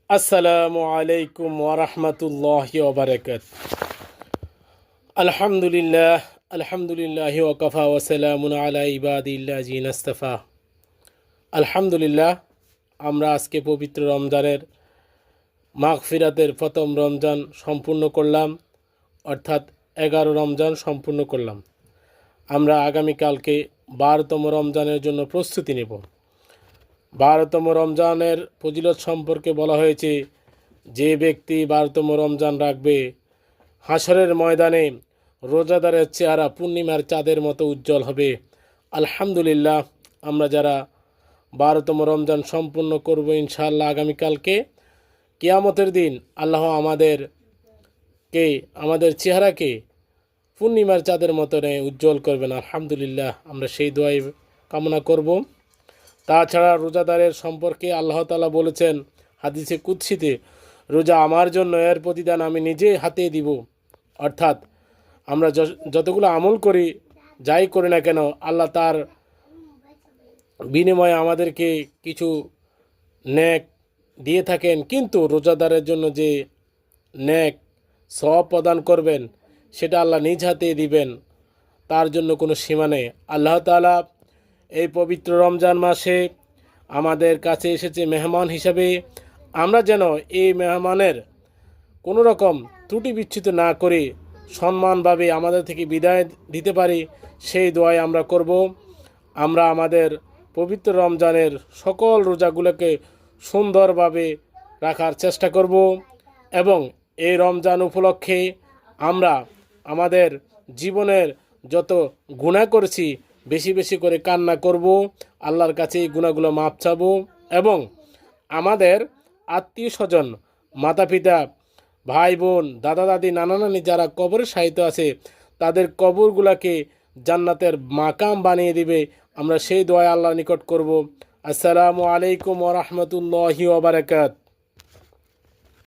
আসসালামু আলাইকুম ওরহমতুল্লাহি ওবরাকাত। আলহামদুলিল্লাহ আলহামদুলিল্লাহি ওয়াকাফা ওয়াসালামুন আলা ইবাদিল্লাযিনা ইসতাফা। আলহামদুলিল্লাহ, আমরা আজকে পবিত্র রমজানের মাগফিরাতের প্রথম রমজান সম্পূর্ণ করলাম, অর্থাৎ 11 রমজান সম্পূর্ণ করলাম। আমরা আগামীকালকে 12তম রমজানের জন্য প্রস্তুতি নেব। 12তম রমজানের ফজিলত সম্পর্কে বলা হয়েছে, যে ব্যক্তি 12তম রমজান রাখবে, হাসরের ময়দানে রোজাদারের চেহারা পূর্ণিমার চাঁদের মতো উজ্জ্বল হবে। আলহামদুলিল্লাহ, আমরা যারা 12তম রমজান সম্পূর্ণ করব ইনশাআল্লাহ, আগামীকালকে কিয়ামতের দিন আল্লাহ আমাদের চেহারাকে পূর্ণিমার চাঁদের মতো উজ্জ্বল করবেন। আলহামদুলিল্লাহ, আমরা সেই দোয়াই কামনা করব। তাছাড়া রোজাদারের সম্পর্কে আল্লাহ তাআলা বলেছেন হাদিসে কুদসিতে, রোজা আমার জন্য, এর প্রতিদান আমি নিজে হাতে দিব। অর্থাৎ আমরা যতগুলো আমল করি, যাই করি না কেন, আল্লাহ তার বিনিময়ে আমাদেরকে কিছু নেক দিয়ে থাকেন, কিন্তু রোজাদারের জন্য যে নেক সওয়াব প্রদান করবেন সেটা আল্লাহ নিজ হাতে দিবেন, তার জন্য কোনো সীমা নেই। আল্লাহ তাআলা এই পবিত্র রমজান মাসে আমাদের কাছে এসেছে মেহমান হিসাবে, আমরা যেন এই মেহমানের কোনো রকম ত্রুটি বিচ্যুত না করে সম্মানভাবে আমাদের থেকে বিদায় দিতে পারি, সেই দোয়াই আমরা করব। আমরা আমাদের পবিত্র রমজানের সকল রোজাগুলোকে সুন্দরভাবে রাখার চেষ্টা করব এবং এই রমজান উপলক্ষে আমরা আমাদের জীবনের যত গুনাহ করেছি বেশি বেশি করে কান্না করব, আল্লাহর কাছে এই গুনাহগুলো মাপ চাবো এবং আমাদের আত্মীয় স্বজন, মাতা পিতা, ভাই বোন, দাদা দাদি, নানা নানি যারা কবরে শায়িত আছে, তাদের কবরগুলোকে জান্নাতের মাকাম বানিয়ে দিবে, আমরা সেই দোয়া আল্লাহর নিকট করব। আসসালামু আলাইকুম ওয়া রাহমাতুল্লাহি ওয়া বারাকাতুহু।